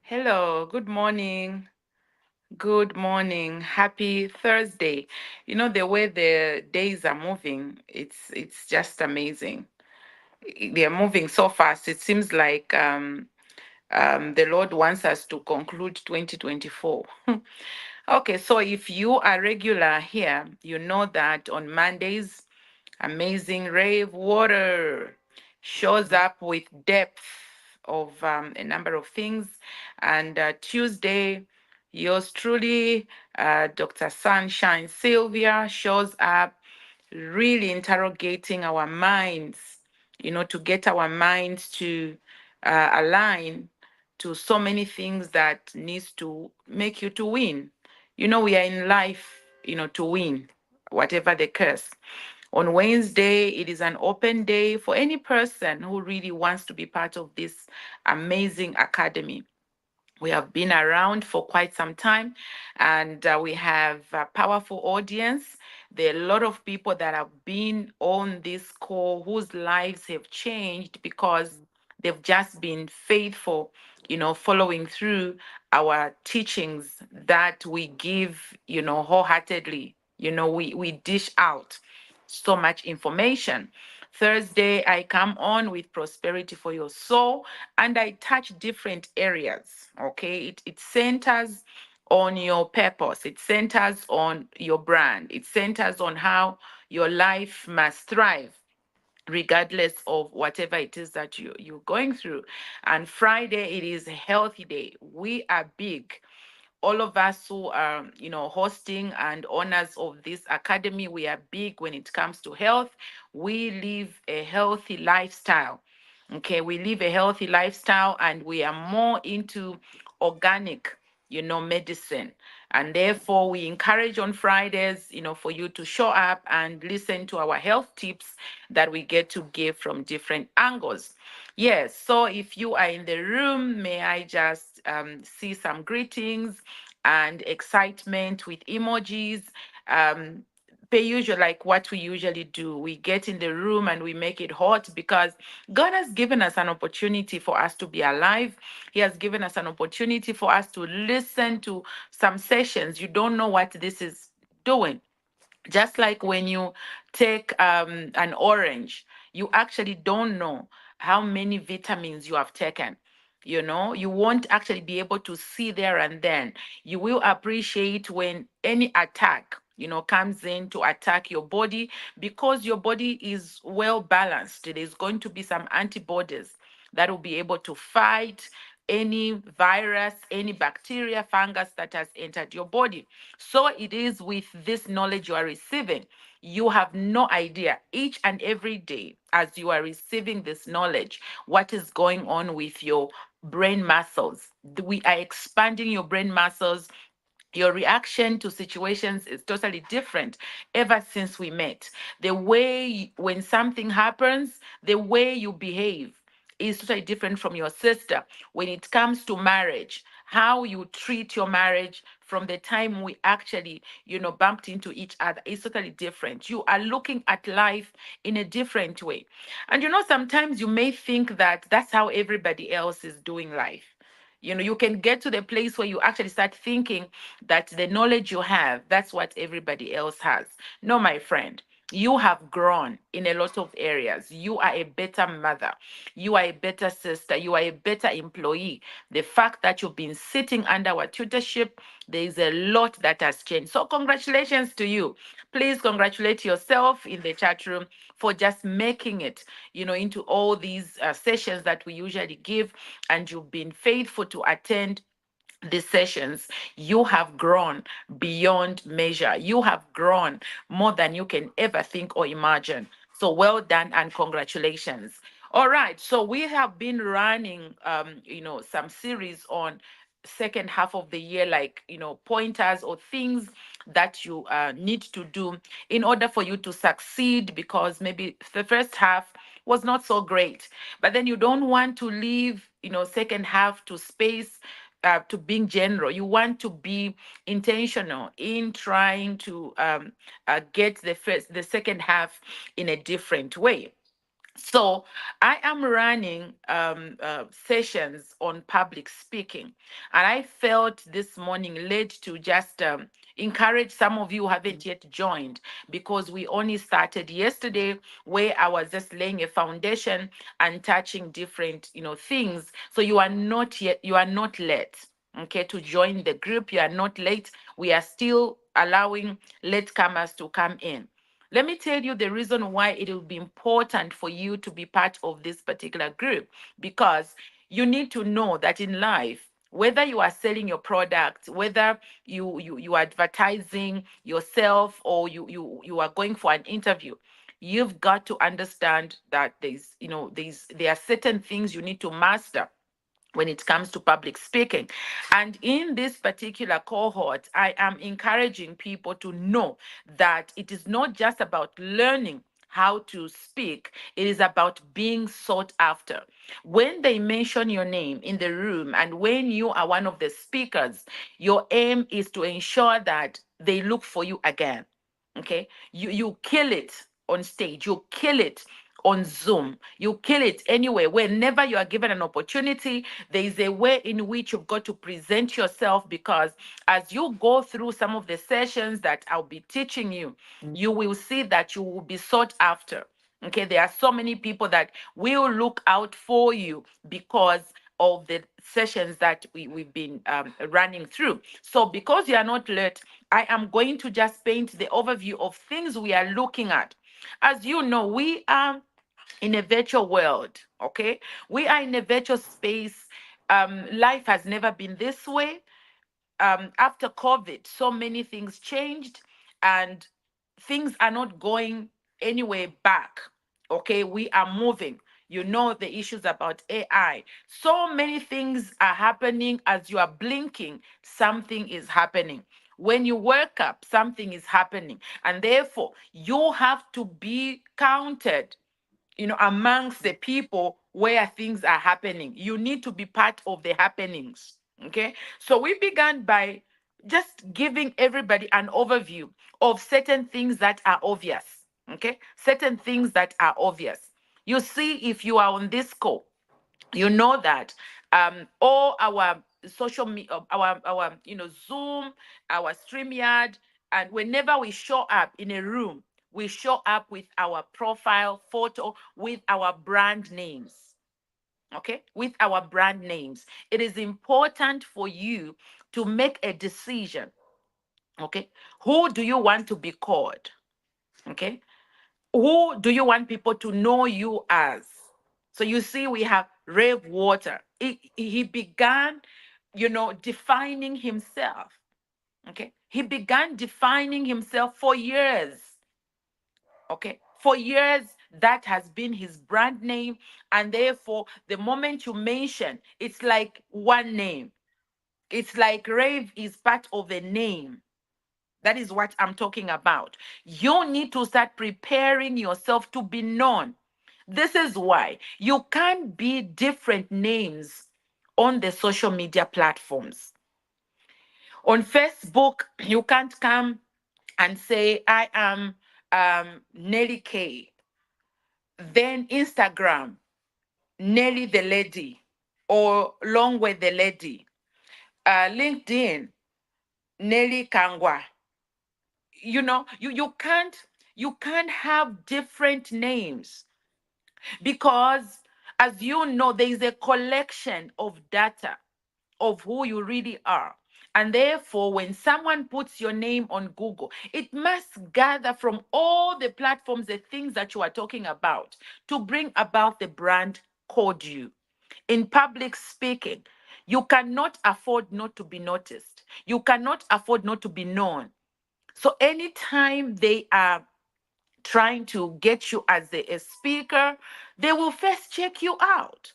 Hello, good morning. Good morning. Happy Thursday. You know the way the days are moving, it's just amazing. They're moving so fast. It seems like the Lord wants us to conclude 2024. Okay, so if you are regular here, you know that on Mondays, Amazing Rave Water shows up with depth of a number of things. And Tuesday, yours truly, Dr. Sunshine Sylvia, shows up really interrogating our minds, to get our minds to align to so many things that needs to make you to win. We are in life, to win, whatever the curse. On Wednesday, it is an open day for any person who really wants to be part of this amazing academy. We have been around for quite some time, and we have a powerful audience. There are a lot of people that have been on this call whose lives have changed because they've just been faithful, following through our teachings that we give, wholeheartedly. We dish out so much information. Thursday, I come on with prosperity for your soul, and I touch different areas. Okay, it centers on your purpose, it centers on your brand, it centers on how your life must thrive regardless of whatever it is that you're going through. And Friday, it is a healthy day. We are big, all of us who are hosting and owners of this academy. We are big when it comes to health. We live a healthy lifestyle. Okay, we live a healthy lifestyle, and we are more into organic, medicine. And therefore, we encourage on Fridays, for you to show up and listen to our health tips that we get to give from different angles. Yes, so if you are in the room, may I just see some greetings and excitement with emojis? Um, Per usual, like what we usually do, we get in the room and we make it hot because God has given us an opportunity for us to be alive. He has given us an opportunity for us to listen to some sessions. You don't know what this is doing. Just like when you take an orange, you actually don't know how many vitamins you have taken. You won't actually be able to see there and then. You will appreciate when any attack, comes in to attack your body, because your body is well balanced. There's going to be some antibodies that will be able to fight any virus, any bacteria, fungus that has entered your body. So it is with this knowledge you are receiving. You have no idea each and every day as you are receiving this knowledge, what is going on with your brain muscles. We are expanding your brain muscles. Your reaction to situations is totally different ever since we met. The way when something happens, the way you behave is totally different from your sister. When it comes to marriage, how you treat your marriage from the time we actually, bumped into each other is totally different. You are looking at life in a different way. And sometimes you may think that that's how everybody else is doing life. You can get to the place where you actually start thinking that the knowledge you have, that's what everybody else has. No, my friend, you have grown in a lot of areas. You are a better mother. You are a better sister. You are a better employee. The fact that you've been sitting under our tutorship, there is a lot that has changed. So, congratulations to you. Please congratulate yourself in the chat room for just making it, into all these sessions that we usually give, and you've been faithful to attend these sessions. You have grown beyond measure. You have grown more than you can ever think or imagine. So well done and congratulations. All right. So we have been running some series on second half of the year, like pointers or things that you need to do in order for you to succeed, because maybe the first half was not so great, but then you don't want to leave second half to space, to being general. You want to be intentional in trying to get the second half in a different way. So I am running sessions on public speaking, and I felt this morning led to just encourage some of you who haven't yet joined, because we only started yesterday, where I was just laying a foundation and touching different things. So you are not late. Okay, to join the group, you are not late. We are still allowing latecomers to come in. Let me tell you the reason why it will be important for you to be part of this particular group, because you need to know that in life, whether you are selling your product, whether you are advertising yourself, or you are going for an interview, you've got to understand that there are certain things you need to master when it comes to public speaking. And in this particular cohort, I am encouraging people to know that it is not just about learning how to speak, it is about being sought after. When they mention your name in the room and when you are one of the speakers, your aim is to ensure that they look for you again. Okay, you kill it on stage, you kill it on Zoom, you kill it anywhere. Whenever you are given an opportunity, there is a way in which you've got to present yourself, because as you go through some of the sessions that I'll be teaching you, you will see that you will be sought after. Okay, there are so many people that will look out for you because of the sessions that we've been running through. So because you are not late, I am going to just paint the overview of things we are looking at. As you know, we are in a virtual world. Okay, we are in a virtual space. Life has never been this way. After COVID, so many things changed, and things are not going anywhere back. Okay, we are moving. You know the issues about AI. So many things are happening. As you are blinking, something is happening. When you wake up, something is happening. And therefore, you have to be counted amongst the people where things are happening. You need to be part of the happenings. Okay. So we began by just giving everybody an overview of certain things that are obvious. Okay. Certain things that are obvious. You see, if you are on this call, you know that all our social media, our Zoom, our StreamYard, and whenever we show up in a room, we show up with our profile photo, with our brand names. Okay, with our brand names. It is important for you to make a decision. Okay, who do you want to be called? Okay, who do you want people to know you as? So you see, we have Rave Water. He began, defining himself. Okay. He began defining himself for years. Okay. For years, that has been his brand name. And therefore, the moment you mention, it's like one name. It's like Rave is part of a name. That is what I'm talking about. You need to start preparing yourself to be known. This is why you can't be different names on the social media platforms. On Facebook, you can't come and say, I am Nellie K. Then Instagram, Nellie the Lady, or Long with the Lady. LinkedIn, Nellie Kangwa. You can't have different names, because as you know, there is a collection of data of who you really are. And therefore, when someone puts your name on Google, it must gather from all the platforms the things that you are talking about to bring about the brand called you. In public speaking, you cannot afford not to be noticed. You cannot afford not to be known. So anytime they are trying to get you as a speaker, they will first check you out.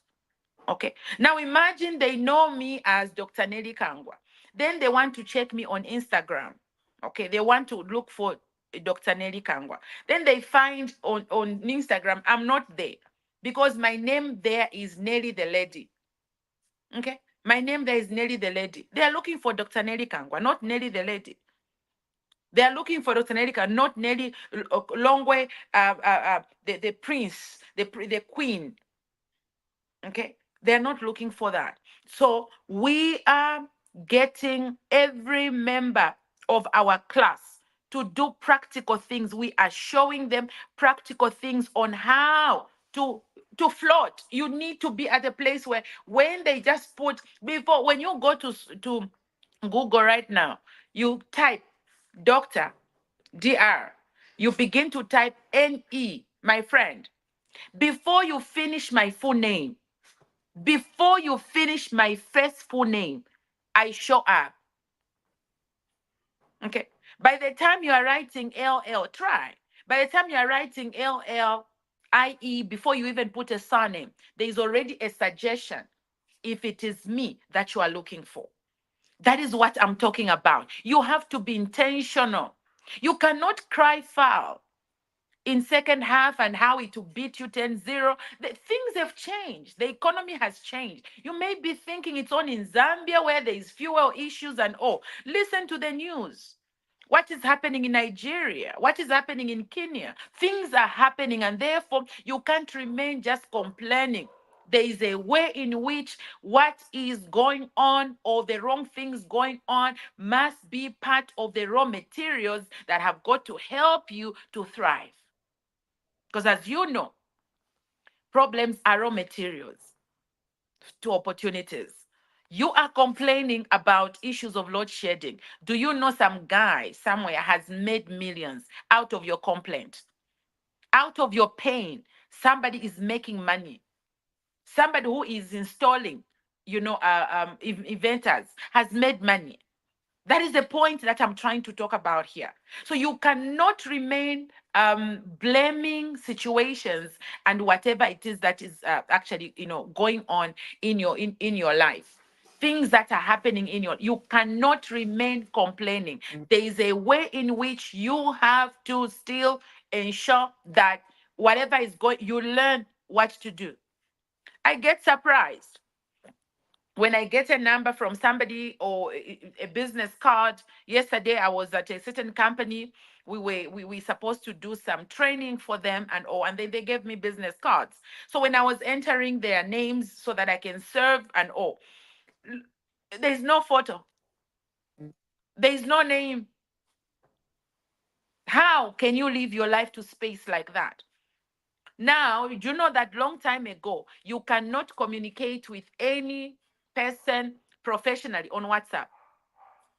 Okay. Now imagine they know me as Dr. Nelly Kangwa. Then they want to check me on Instagram. Okay. They want to look for Dr. Nelly Kangwa. Then they find on Instagram, I'm not there, because my name there is Nelly the Lady. Okay. My name there is Nelly the Lady. They are looking for Dr. Nelly Kangwa, not Nelly the Lady. They are looking for Dr. Nelly, not Nelly Longway, the prince, the queen. Okay, they're not looking for that. So we are getting every member of our class to do practical things. We are showing them practical things on how to float. You need to be at a place where when they just put before when you go to Google right now, you type doctor, dr, you begin to type NE, my friend. Before you finish my full name, before you finish my first full name, I show up. Okay. By the time you are writing LL, try. By the time you are writing LLIE, before you even put a surname, there is already a suggestion if it is me that you are looking for. That is what I'm talking about. You have to be intentional. You cannot cry foul in second half and how it will beat you 10-0. Things have changed. The economy has changed. You may be thinking it's on in Zambia where there is fuel issues and all. Listen to the news. What is happening in Nigeria? What is happening in Kenya? Things are happening, and therefore you can't remain just complaining. There is a way in which what is going on or the wrong things going on must be part of the raw materials that have got to help you to thrive. Because as you know, problems are raw materials to opportunities. You are complaining about issues of load shedding. Do you know some guy somewhere has made millions out of your complaint? Out of your pain, somebody is making money. Somebody who is installing, inventors has made money. That is the point that I'm trying to talk about here. So you cannot remain blaming situations and whatever it is that is actually going on in your life. Things that are happening in your, you cannot remain complaining. There is a way in which you have to still ensure that whatever is going, you learn what to do. I get surprised when I get a number from somebody or a business card. Yesterday, I was at a certain company. We supposed to do some training for them and all, and then they gave me business cards. So when I was entering their names so that I can serve and all, there's no photo, there's no name. How can you live your life to space like that? Now, you know that long time ago, you cannot communicate with any person professionally on WhatsApp.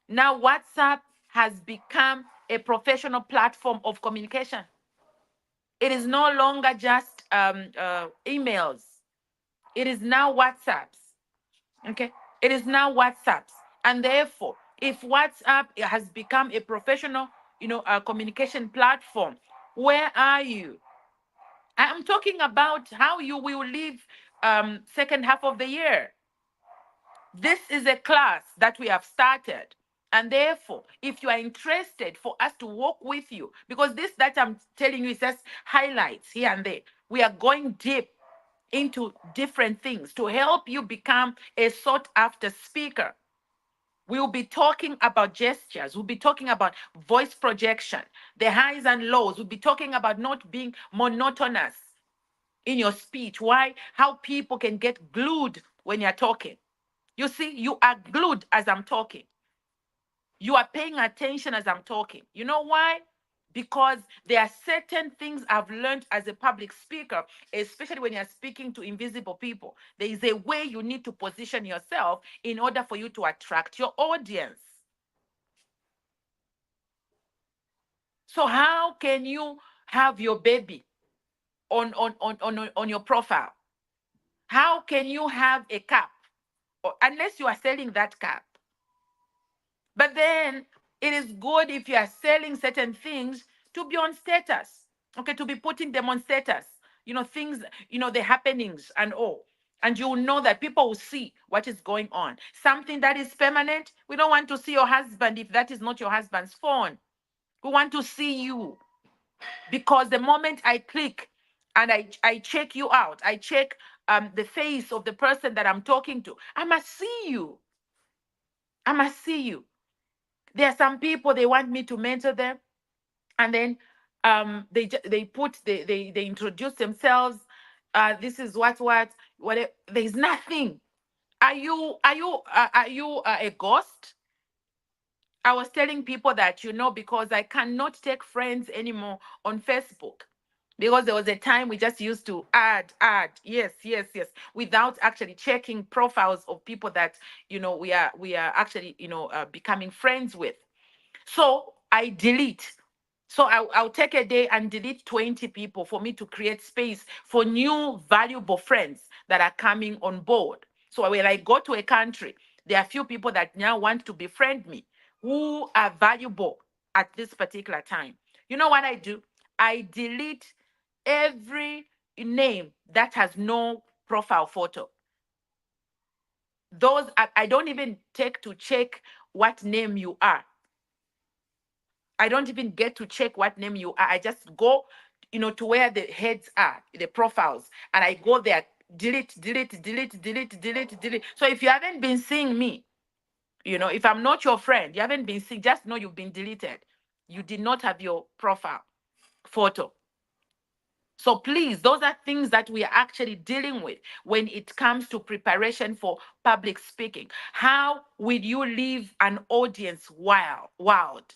Now, WhatsApp has become a professional platform of communication. It is no longer just emails. It is now WhatsApps. Okay. It is now WhatsApps. And therefore, if WhatsApp has become a professional, communication platform, where are you? I'm talking about how you will live second half of the year. This is a class that we have started. And therefore, if you are interested for us to work with you, because this that I'm telling you is just highlights here and there, we are going deep into different things to help you become a sought after speaker. We'll be talking about gestures. We'll be talking about voice projection, the highs and lows. We'll be talking about not being monotonous in your speech. Why? How people can get glued when you're talking. You see, you are glued as I'm talking. You are paying attention as I'm talking. You know why? Because there are certain things I've learned as a public speaker, especially when you're speaking to invisible people. There is a way you need to position yourself in order for you to attract your audience. So how can you have your baby on your profile? How can you have a cap? Unless you are selling that cap. But then it is good if you are selling certain things to be on status, okay, to be putting them on status, things, the happenings and all. And you will know that people will see what is going on. Something that is permanent, we don't want to see your husband if that is not your husband's phone. We want to see you because the moment I click and I check you out, I check the face of the person that I'm talking to, I must see you. I must see you. There are some people they want me to mentor them, and then they put they introduce themselves. This is what there's nothing. Are you a ghost? I was telling people that, because I cannot take friends anymore on Facebook. Because there was a time we just used to add, yes, yes, yes, without actually checking profiles of people that, we are actually, becoming friends with. So I delete. So I'll take a day and delete 20 people for me to create space for new valuable friends that are coming on board. So when I go to a country, there are few people that now want to befriend me who are valuable at this particular time. You know what I do? I delete every name that has no profile photo. Those I don't even take to check what name you are. I don't even get to check what name you are. I just go, to where the heads are, the profiles, and I go there, delete, delete, delete, delete, delete, delete. So if you haven't been seeing me, if I'm not your friend, you haven't been seeing, just know you've been deleted. You did not have your profile photo. So please, those are things that we are actually dealing with when it comes to preparation for public speaking. How will you leave an audience wild?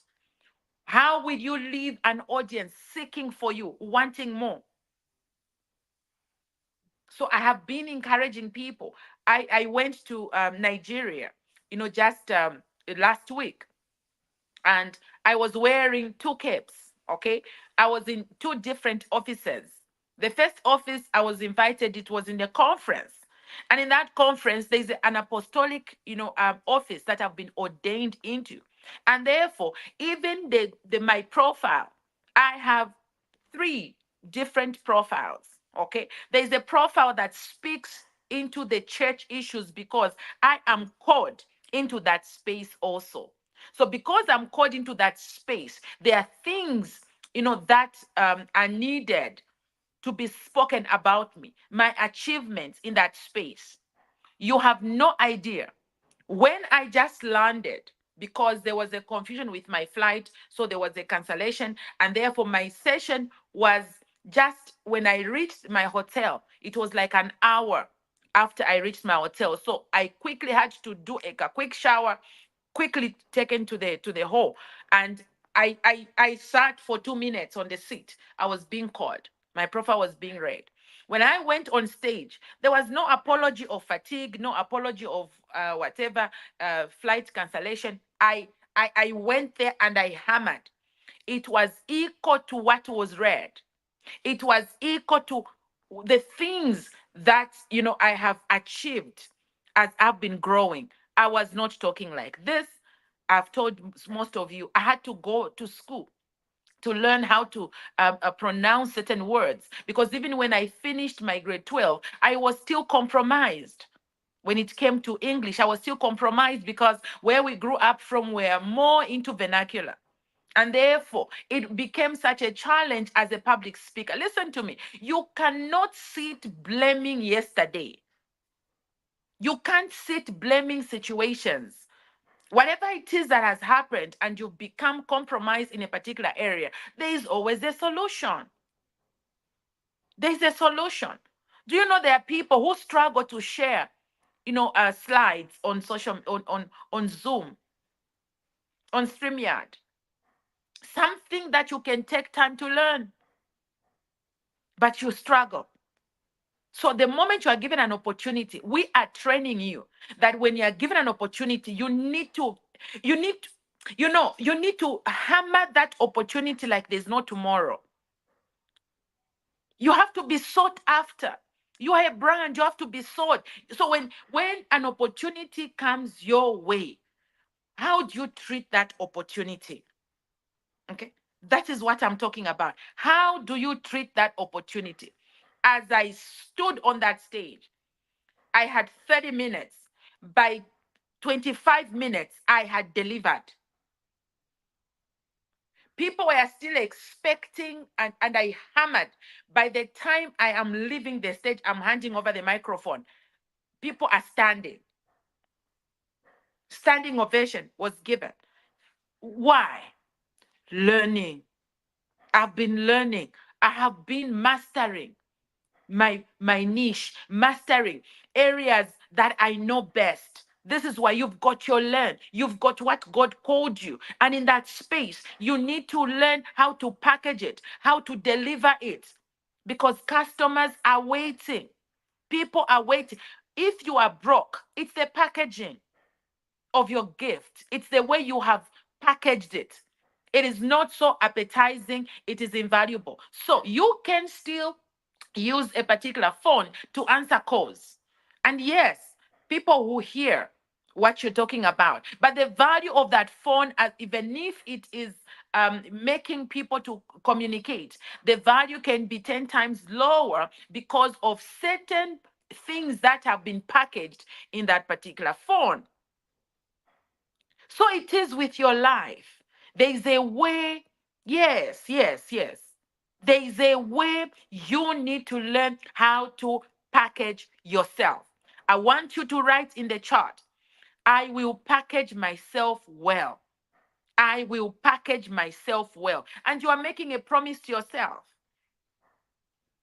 How will you leave an audience seeking for you, wanting more? So I have been encouraging people. I went to Nigeria, just last week, and I was wearing two capes. Okay, I was in two different offices. The first office I was invited, it was in the conference. And in that conference, there's an apostolic, office that I've been ordained into. And therefore, even my profile, I have three different profiles. Okay, there's a profile that speaks into the church issues because I am called into that space also. So because I'm called into that space, there are things, that are needed to be spoken about me, my achievements in that space. You have no idea. When I just landed, because there was a confusion with my flight, so there was a cancellation, and therefore my session was just when I reached my hotel, it was like an hour after I reached my hotel. So I quickly had to do a quick shower, quickly taken to the hall, and I sat for 2 minutes on the seat. I was being called. My profile was being read. When I went on stage, there was no apology of fatigue, no apology of whatever flight cancellation. I went there and I hammered. It was equal to what was read. It was equal to the things that I have achieved as I've been growing. I was not talking like this. I've told most of you I had to go to school to learn how to pronounce certain words, because even when I finished my grade 12, I was still compromised. When it came to English, I was still compromised because where we grew up from were more into vernacular. And therefore, it became such a challenge as a public speaker. Listen to me. You cannot sit blaming yesterday. You can't sit blaming situations. Whatever it is that has happened and you've become compromised in a particular area, there is always a solution. There's a solution. Do you know there are people who struggle to share, slides on social on Zoom, on StreamYard? Something that you can take time to learn, but you struggle. So the moment you are given an opportunity, we are training you that when you are given an opportunity, you need, you need to hammer that opportunity like there's no tomorrow. You have to be sought after. You are a brand, you have to be sought. So when an opportunity comes your way, how do you treat that opportunity? Okay. That is what I'm talking about. How do you treat that opportunity? As I stood on that stage, I had 30 minutes. By 25 minutes, I had delivered. People were still expecting, and I hammered. By the time I am leaving the stage, I'm handing over the microphone. People are standing. Standing ovation was given. Why? Learning. I've been learning. I have been mastering my niche, mastering areas that I know best. This is why you've got your learn. You've got what God called you. And in that space, you need to learn how to package it, how to deliver it. Because customers are waiting. People are waiting. If you are broke, it's the packaging of your gift. It's the way you have packaged it. It is not so appetizing, it is invaluable. So you can still use a particular phone to answer calls. And yes, people will hear what you're talking about. But the value of that phone, even if it is making people to communicate, the value can be 10 times lower because of certain things that have been packaged in that particular phone. So it is with your life. There is a way, yes, yes, yes. There is a way you need to learn how to package yourself. I want you to write in the chart, I will package myself well. I will package myself well. And you are making a promise to yourself.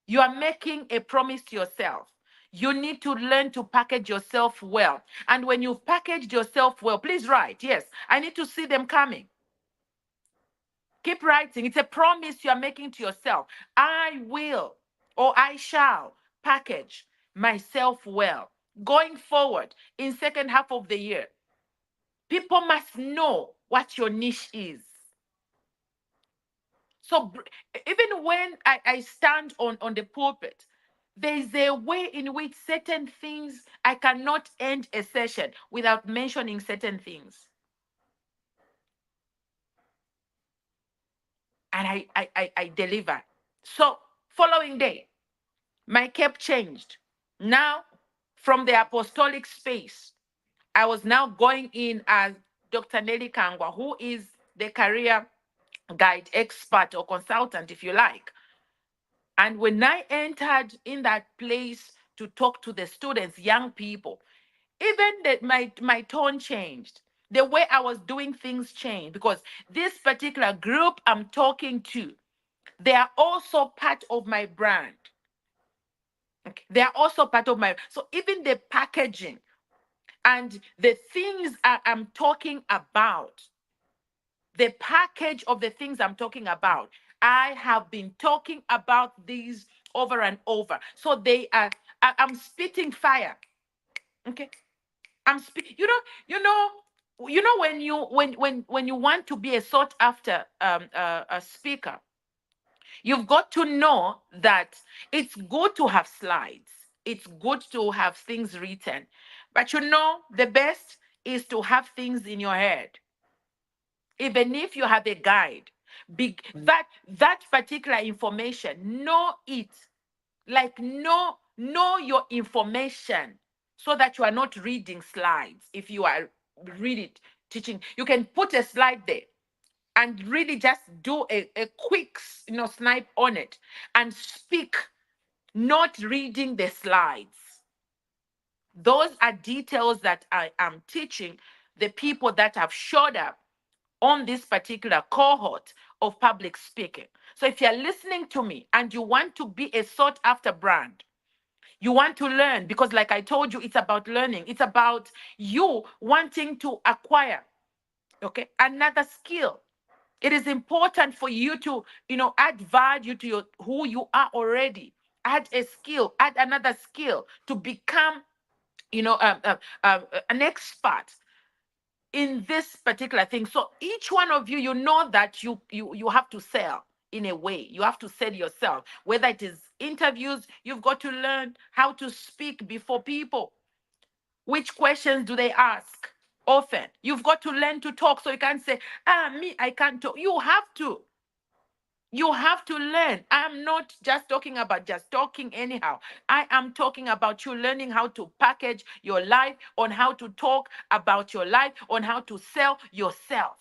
You are making a promise to yourself. You need to learn to package yourself well. And when you've packaged yourself well, please write. Yes, I need to see them coming. Keep writing. It's a promise you are making to yourself. I will or I shall package myself well. Going forward in second half of the year, people must know what your niche is. So even when I stand on the pulpit, there is a way in which certain things, I cannot end a session without mentioning certain things. And I deliver. So following day, my cape changed. Now, from the apostolic space, I was now going in as Dr. Nellie Kangwa, who is the career guide expert or consultant, if you like. And when I entered in that place to talk to the students, young people, even that my tone changed. The way I was doing things changed because this particular group I'm talking to, they are also part of my brand. Okay. They are also part of my, so even the packaging and the things I'm talking about, the package of the things I'm talking about, I have been talking about these over and over. So they are, I'm spitting fire. Okay. You know when you want to be a sought after a speaker, you've got to know that it's good to have slides. It's good to have things written. But the best is to have things in your head. Even if you have a guide, that particular information, know it. Like know your information so that you are not reading slides. If you are reading teaching, you can put a slide there and really just do a quick snipe on it and speak, not reading the slides. Those are details that I am teaching the people that have showed up on this particular cohort of public speaking. So if you're listening to me and you want to be a sought after brand, you want to learn, because like I told you, it's about learning. It's about you wanting to acquire, okay, another skill. It is important for you to, add value to who you are already. Add a skill, add another skill to become, an expert in this particular thing. So each one of you, you know that you have to sell in a way. You have to sell yourself. Whether it is interviews, you've got to learn how to speak before people. Which questions do they ask? Often. You've got to learn to talk, so you can't say, me, I can't talk. You have to. You have to learn. I'm not just talking about just talking anyhow. I am talking about you learning how to package your life, on how to talk about your life, on how to sell yourself.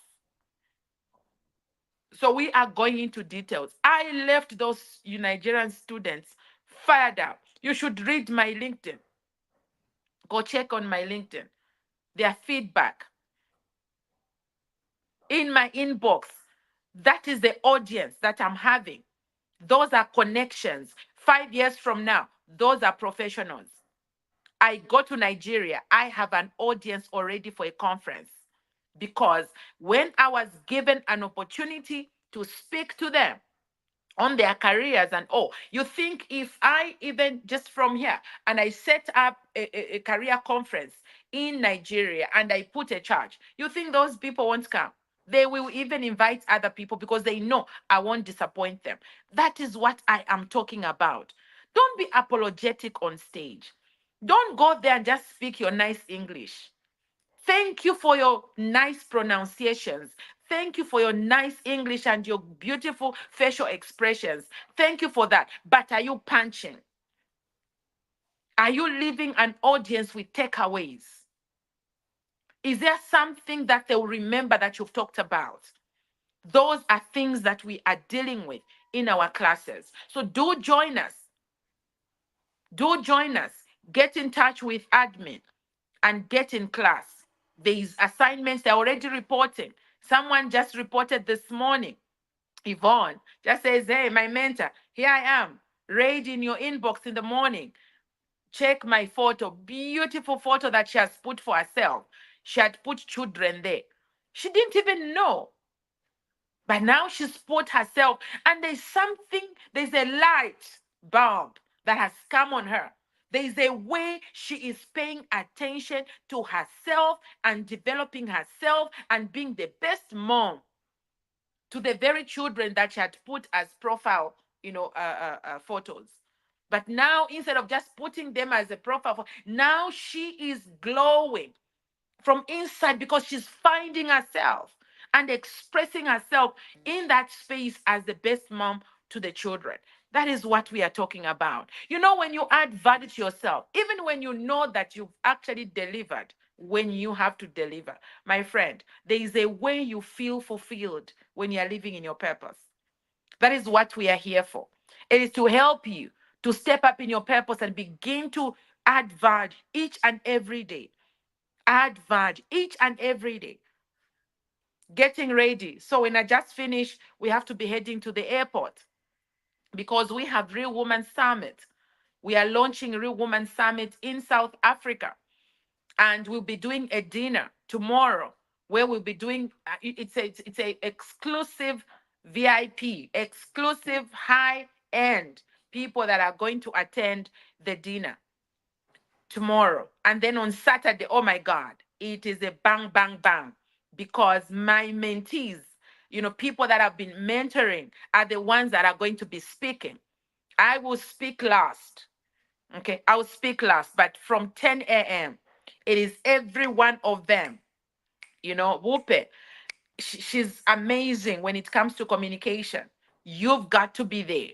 So we are going into details. I left those Nigerian students fired up. You should read my LinkedIn. Go check on my LinkedIn. Their feedback. in my inbox. That is the audience that I'm having. Those are connections. 5 years from now, those are professionals. I go to Nigeria, I have an audience already for a conference, because when I was given an opportunity to speak to them on their careers and all, you think if I even just from here and I set up a career conference in Nigeria and I put a charge, you think those people won't come? They will even invite other people because they know I won't disappoint them. That is what I am talking about. Don't be apologetic on stage. Don't go there and just speak your nice English. Thank you for your nice pronunciations. Thank you for your nice English and your beautiful facial expressions. Thank you for that. But are you punching? Are you leaving an audience with takeaways? Is there something that they'll remember that you've talked about? Those are things that we are dealing with in our classes. So do join us. Do join us. Get in touch with admin and get in class. These assignments, they're already reporting. Someone just reported this morning. Yvonne just says, hey, my mentor, here I am. Raid in your inbox in the morning. Check my photo. Beautiful photo that she has put for herself. She had put children there. She didn't even know. But now she's put herself, and there's a light bulb that has come on her. There's a way she is paying attention to herself and developing herself and being the best mom to the very children that she had put as profile, photos. But now, instead of just putting them as a profile, now she is glowing from inside because she's finding herself and expressing herself in that space as the best mom to the children. That is what we are talking about. When you add value to yourself, even when you know that you've actually delivered, when you have to deliver, my friend, there is a way you feel fulfilled when you're living in your purpose. That is what we are here for. It is to help you to step up in your purpose and begin to add value each and every day. Add value each and every day. Getting ready. So when I just finished, we have to be heading to the airport because we have Real Woman Summit. We are launching Real Woman Summit in South Africa, and we'll be doing a dinner tomorrow where we'll be doing it's a exclusive VIP, exclusive high end people that are going to attend the dinner tomorrow. And then on Saturday, oh my God, it is a bang, bang, bang. Because my mentees, people that have been mentoring are the ones that are going to be speaking. I will speak last. Okay, I will speak last, but from 10 a.m., it is every one of them. Whoopi, she's amazing when it comes to communication. You've got to be there.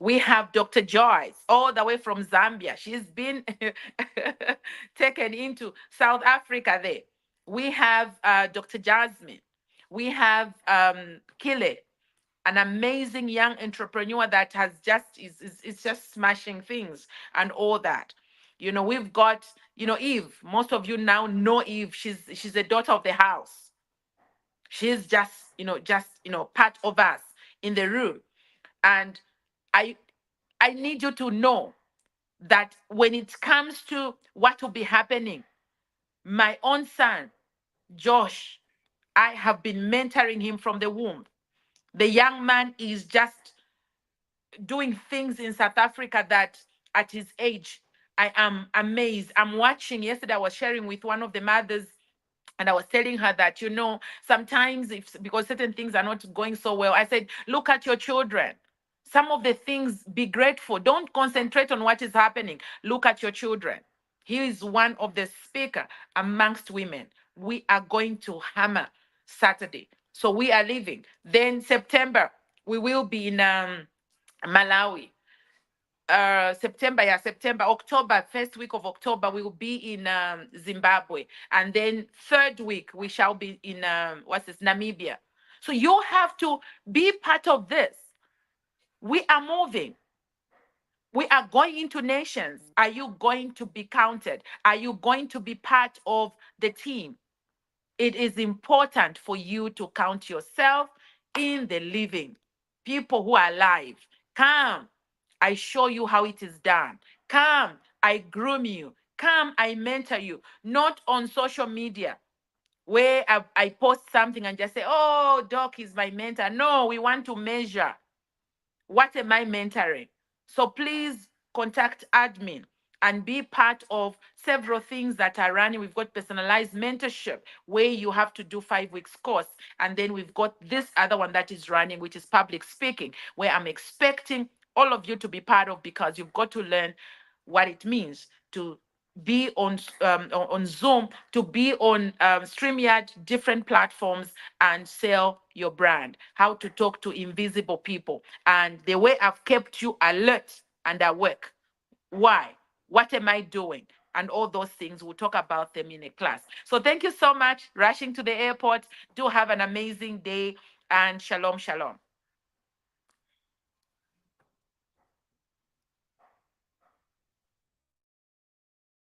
We have Dr. Joyce, all the way from Zambia. She's been taken into South Africa there. We have Dr. Jasmine. We have Kile, an amazing young entrepreneur that has just is just smashing things and all that. We've got, Eve. Most of you now know Eve. She's a daughter of the house. She's just part of us in the room. And I I need you to know that when it comes to what will be happening, my own son, Josh, I have been mentoring him from the womb. The young man is just doing things in South Africa that at his age, I am amazed. I'm watching. Yesterday, I was sharing with one of the mothers, and I was telling her that, sometimes if because certain things are not going so well, I said, look at your children. Some of the things, be grateful. Don't concentrate on what is happening. Look at your children. He is one of the speaker amongst women. We are going to hammer Saturday. So we are leaving. Then September, we will be in Malawi. September, yeah, September, October, first week of October, we will be in Zimbabwe. And then third week, we shall be in, Namibia. So you have to be part of this. We are moving. We are going into nations. Are you going to be counted? Are you going to be part of the team? it is important for you to count yourself in the living. People who are alive, come, I show you how it is done. Come, I groom you. Come, I mentor you. Not on social media where I post something and just say, oh, Doc is my mentor. No, we want to measure. What am I mentoring? So please contact admin and be part of several things that are running. We've got personalized mentorship where you have to do 5 weeks course. And then we've got this other one that is running, which is public speaking, where I'm expecting all of you to be part of because you've got to learn what it means to be on Zoom, to be on StreamYard, different platforms, and sell your brand. How to talk to invisible people, and the way I've kept you alert and awake. Why? What am I doing? And all those things. We'll talk about them in a class. So thank you so much. Rushing to the airport. Do have an amazing day and shalom, shalom.